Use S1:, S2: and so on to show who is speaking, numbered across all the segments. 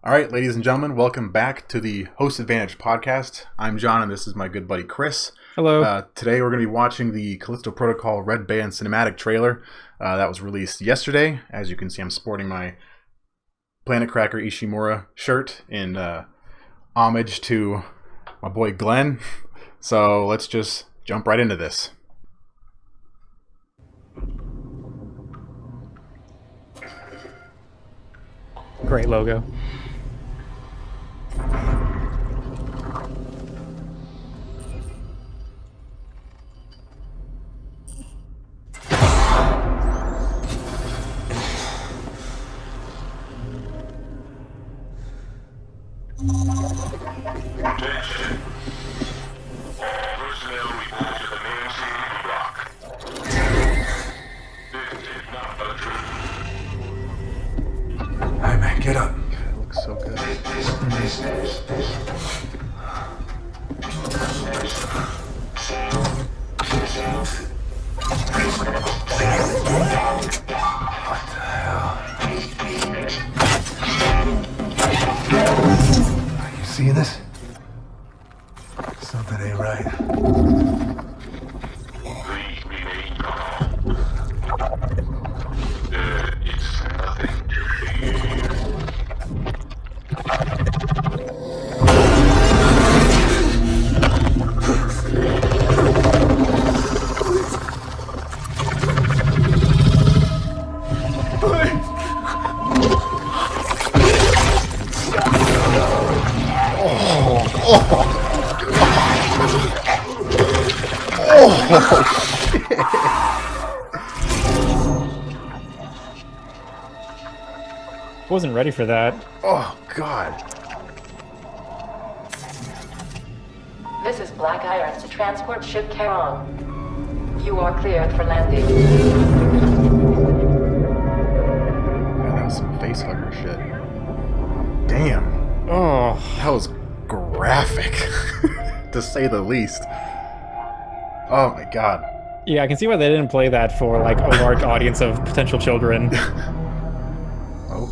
S1: All right, ladies and gentlemen, welcome back to the Host Advantage podcast. I'm John, and this is my good buddy Chris.
S2: Hello.
S1: Today we're going to be watching the Callisto Protocol Red Band cinematic trailer that was released yesterday. As you can see, I'm sporting my Planet Cracker Ishimura shirt in homage to my boy Glenn. So let's just jump right into this.
S2: Great logo.
S3: Attention. Personnel report to the main city block. This is not a dream.
S4: Alright, man, get up.
S1: It looks so good.
S4: What the hell? Are you seeing this? Something ain't right.
S3: Please remain calm. There is nothing to fear.
S2: Wasn't ready for that.
S1: Oh, God.
S5: This is Black Irons to transport ship Charon. You are cleared for landing.
S1: Man, that was some facehugger shit. Damn.
S2: Oh,
S1: That was graphic, to say the least. Oh my god.
S2: yeah, I can see why they didn't play that for like a large audience of potential children.
S1: Oh.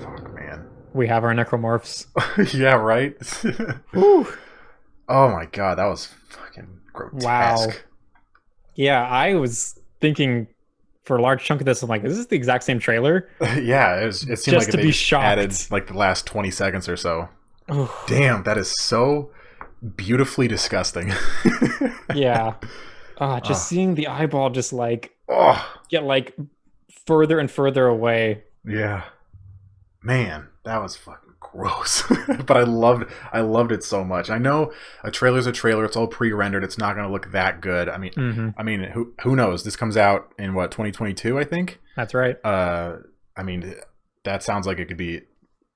S1: Fuck, man.
S2: We have our necromorphs.
S1: Yeah, right?
S2: Whew.
S1: Oh my god, that was fucking grotesque.
S2: Wow. Yeah, I was thinking for a large chunk of this, I'm like, is this the exact same trailer?
S1: Yeah, it seemed
S2: Just
S1: like
S2: to
S1: they
S2: be
S1: just
S2: shocked.
S1: added like the last 20 seconds or so.
S2: Ooh.
S1: Damn, that is so beautifully disgusting.
S2: Yeah. Just seeing the eyeball just like
S1: Oh,
S2: get like further and further away.
S1: yeah. Man, that was fucking gross. But I loved it so much. I know a trailer's a trailer, it's all pre-rendered, it's not going to look that good. I mean who knows? This comes out in what, 2022, I think?
S2: That's right.
S1: I mean, that sounds like it could be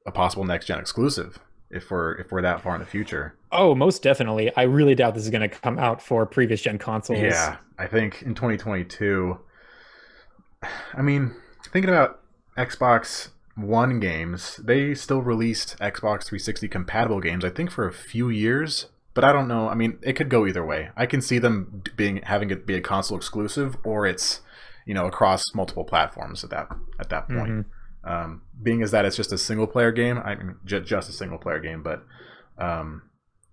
S1: a possible next gen exclusive if we're that far in the future.
S2: Oh, most definitely. I really doubt this is going to come out for previous gen consoles.
S1: Yeah, I think in 2022. I mean, thinking about Xbox One games, they still released Xbox 360 compatible games, I think, for a few years. But I don't know. I mean, it could go either way. I can see them having it be a console exclusive, or it's, across multiple platforms at that point. Being as that it's just a single player game, I mean, just a single player game, but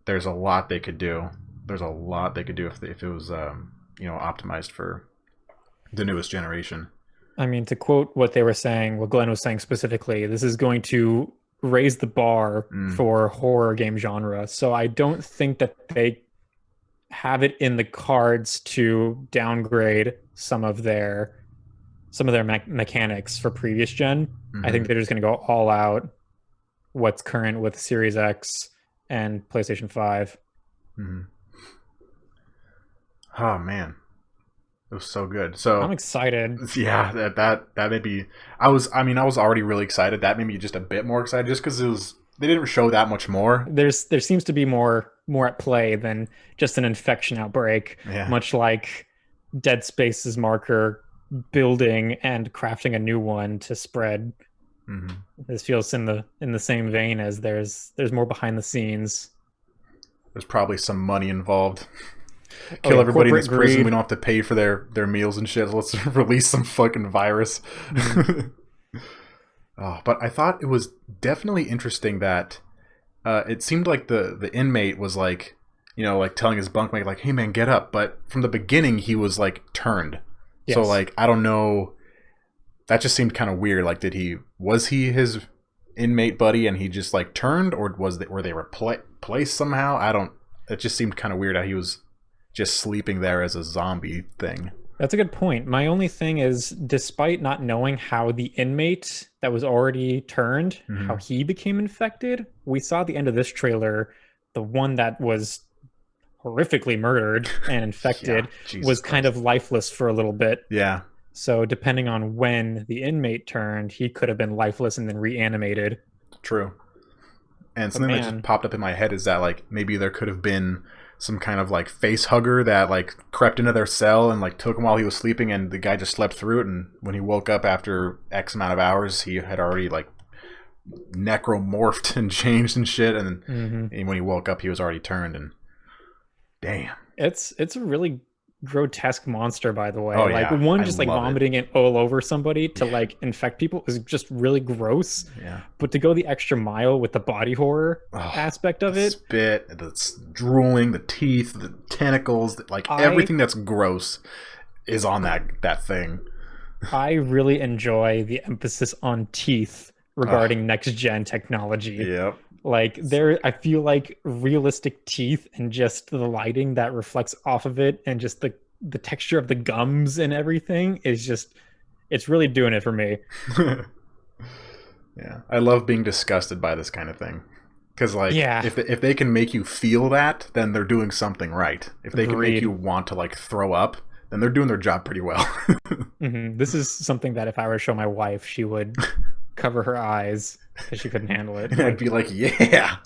S1: there's a lot they could do. There's a lot they could do if it was optimized for the newest generation.
S2: I mean, to quote what they were saying, what Glenn was saying specifically, this is going to raise the bar for horror game genre. So I don't think that they have it in the cards to downgrade some of their mechanics for previous gen. I think they're just going to go all out what's current with Series X and PlayStation 5.
S1: Oh man, it was so good. So
S2: I'm excited.
S1: yeah, that made me. I was already really excited. That made me just a bit more excited, just because they didn't show that much more.
S2: There seems to be more at play than just an infection outbreak.
S1: Yeah.
S2: Much like Dead Space's marker building and crafting a new one to spread.
S1: Mm-hmm.
S2: This feels in the same vein as there's more behind the scenes.
S1: There's probably some money involved.
S2: Oh,
S1: Kill
S2: yeah,
S1: everybody in
S2: corporate
S1: this prison.
S2: greed.
S1: We don't have to pay for their meals and shit. Let's release some fucking virus. Oh, but I thought it was definitely interesting that it seemed like the inmate was like, like telling his bunkmate like, "Hey man, get up." But from the beginning, he was like turned.
S2: Yes.
S1: So like, I don't know. That just seemed kind of weird. Like, was he his inmate buddy and he just like turned, or were they replaced somehow? It just seemed kind of weird how he was just sleeping there as a zombie thing.
S2: That's a good point. My only thing is, despite not knowing how the inmate that was already turned, how he became infected, we saw at the end of this trailer, the one that was horrifically murdered and infected was kind of lifeless for a little bit.
S1: Yeah.
S2: So depending on when the inmate turned, he could have been lifeless and then reanimated.
S1: True. And something that just popped up in my head is that like maybe there could have been some kind of like face hugger that like crept into their cell and like took him while he was sleeping, and the guy just slept through it, and when he woke up after X amount of hours, he had already like necromorphed and changed and shit, and when he woke up he was already turned. And damn,
S2: it's a really grotesque monster, by the way.
S1: Oh,
S2: like
S1: yeah.
S2: one just like vomiting it all over somebody to like infect people is just really gross.
S1: Yeah.
S2: But to go the extra mile with the body horror aspect of it,
S1: spit, the drooling, the teeth, the tentacles, like everything that's gross is on that thing.
S2: I really enjoy the emphasis on teeth regarding next gen technology.
S1: Yep.
S2: Like I feel like realistic teeth and just the lighting that reflects off of it and just the texture of the gums and everything is just, it's really doing it for me.
S1: Yeah, I love being disgusted by this kind of thing. Because like,
S2: Yeah.
S1: if they can make you feel that, then they're doing something right. If they can make
S2: Agreed.
S1: you want to like throw up, then they're doing their job pretty well.
S2: This is something that if I were to show my wife, she would cover her eyes because she couldn't handle it.
S1: And I'd be like, yeah,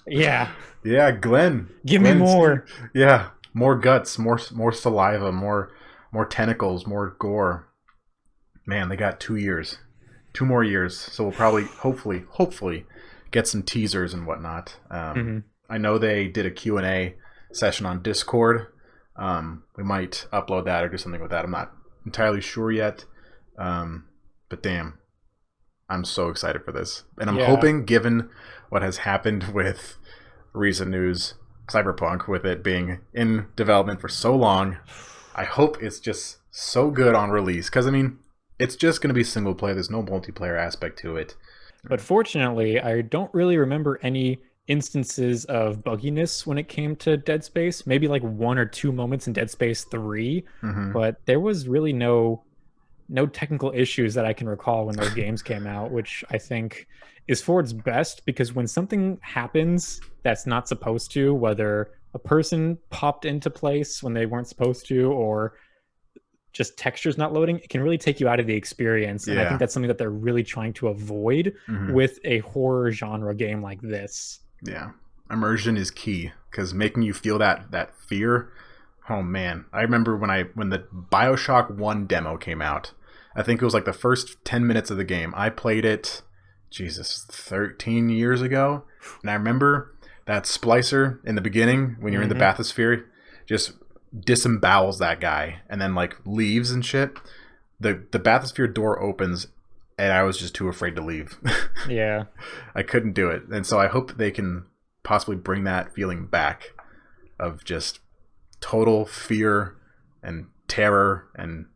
S1: Glenn,
S2: Give me more.
S1: Yeah, more guts, more saliva, more tentacles, more gore. Man, they got 2 years, 2 more years. So we'll probably, hopefully, get some teasers and whatnot. I know they did a Q&A session on Discord. We might upload that or do something with that. I'm not entirely sure yet. But damn, I'm so excited for this. And I'm hoping, given what has happened with recent news, Cyberpunk, with it being in development for so long, I hope it's just so good on release. Because, I mean, it's just going to be single player. There's no multiplayer aspect to it.
S2: But fortunately, I don't really remember any instances of bugginess when it came to Dead Space. Maybe like 1 or 2 moments in Dead Space 3, but there was really no technical issues that I can recall when those games came out, which I think is for its best, because when something happens that's not supposed to, whether a person popped into place when they weren't supposed to, or just textures not loading, it can really take you out of the experience. And I think that's something that they're really trying to avoid with a horror genre game like this.
S1: Yeah. Immersion is key, because making you feel that fear. Oh man. I remember when the BioShock 1 demo came out. I think it was like the first 10 minutes of the game. I played it, 13 years ago. And I remember that splicer in the beginning, when you're in the bathysphere, just disembowels that guy and then like leaves and shit. The bathysphere door opens and I was just too afraid to leave.
S2: Yeah.
S1: I couldn't do it. And so I hope they can possibly bring that feeling back of just total fear and terror and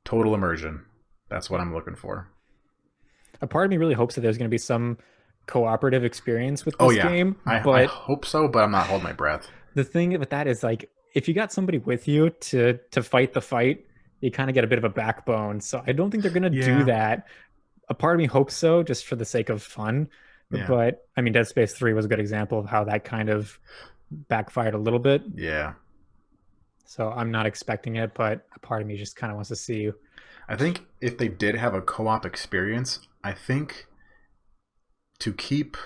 S1: total immersion. That's what I'm looking for.
S2: A part of me really hopes that there's going to be some cooperative experience with this game.
S1: I hope so, but I'm not holding my breath.
S2: The thing with that is, like, if you got somebody with you to fight the fight, you kind of get a bit of a backbone. So I don't think they're going to do that. A part of me hopes so, just for the sake of fun. Yeah. But, I mean, Dead Space 3 was a good example of how that kind of backfired a little bit.
S1: Yeah.
S2: So I'm not expecting it, but a part of me just kind of wants to see you.
S1: I think if they did have a co-op experience, I think to keep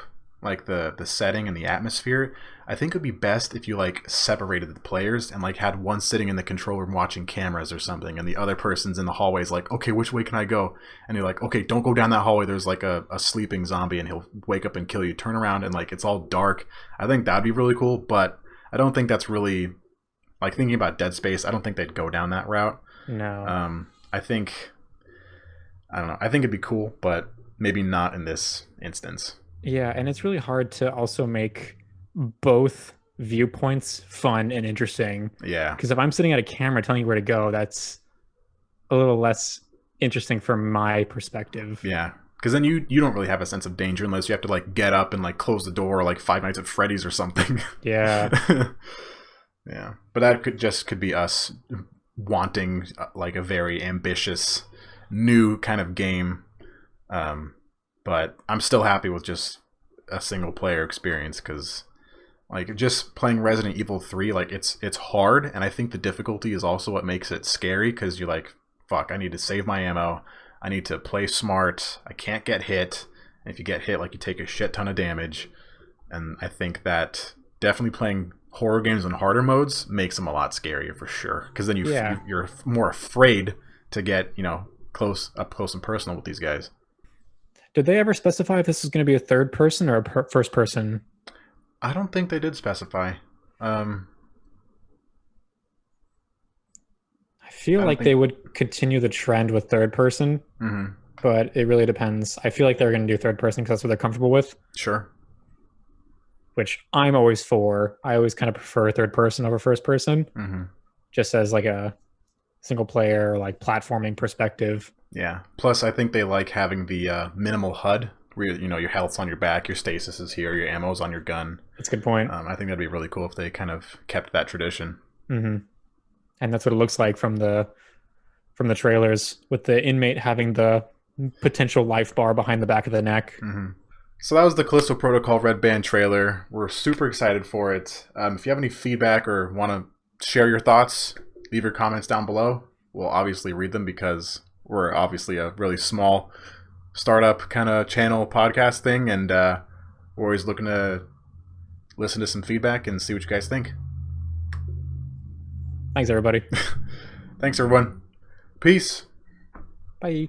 S1: like the setting and the atmosphere, I think it would be best if you like separated the players and like had one sitting in the control room watching cameras or something, and the other person's in the hallways like, okay, which way can I go? And you're like, okay, don't go down that hallway, there's like a sleeping zombie and he'll wake up and kill you. Turn around and like it's all dark. I think that'd be really cool, but I don't think that's really like thinking about Dead Space. I don't think they'd go down that route.
S2: No.
S1: I don't know. I think it'd be cool, but maybe not in this instance.
S2: Yeah, and it's really hard to also make both viewpoints fun and interesting.
S1: Yeah.
S2: Because if I'm sitting at a camera telling you where to go, that's a little less interesting from my perspective.
S1: Yeah. Because then you don't really have a sense of danger unless you have to like get up and like close the door like Five Nights at Freddy's or something.
S2: Yeah.
S1: Yeah. But that could be us wanting like a very ambitious new kind of game. But I'm still happy with just a single player experience because like just playing Resident Evil 3, like it's hard, and I think the difficulty is also what makes it scary because you're like, fuck, I need to save my ammo. I need to play smart. I can't get hit. And if you get hit, like you take a shit ton of damage. And I think that definitely playing horror games in harder modes makes them a lot scarier for sure. Because then you're more afraid to get, up close and personal with these guys.
S2: Did they ever specify if this is going to be a third person or a first person?
S1: I don't think they did specify.
S2: I feel like they would continue the trend with third person, but it really depends. I feel like they're going to do third person because that's what they're comfortable with.
S1: Sure.
S2: Which I'm always for. I always kind of prefer third person over first person, just as like a single player, like platforming perspective.
S1: Yeah. Plus, I think they like having the minimal HUD where your health's on your back, your stasis is here, your ammo's on your gun.
S2: That's a good point.
S1: I think that'd be really cool if they kind of kept that tradition.
S2: And that's what it looks like from the trailers, with the inmate having the potential life bar behind the back of the neck.
S1: So that was the Callisto Protocol Red Band trailer. We're super excited for it. If you have any feedback or want to share your thoughts, leave your comments down below. We'll obviously read them because we're obviously a really small startup kind of channel podcast thing, and we're always looking to listen to some feedback and see what you guys think.
S2: Thanks, everybody.
S1: Thanks, everyone. Peace.
S2: Bye.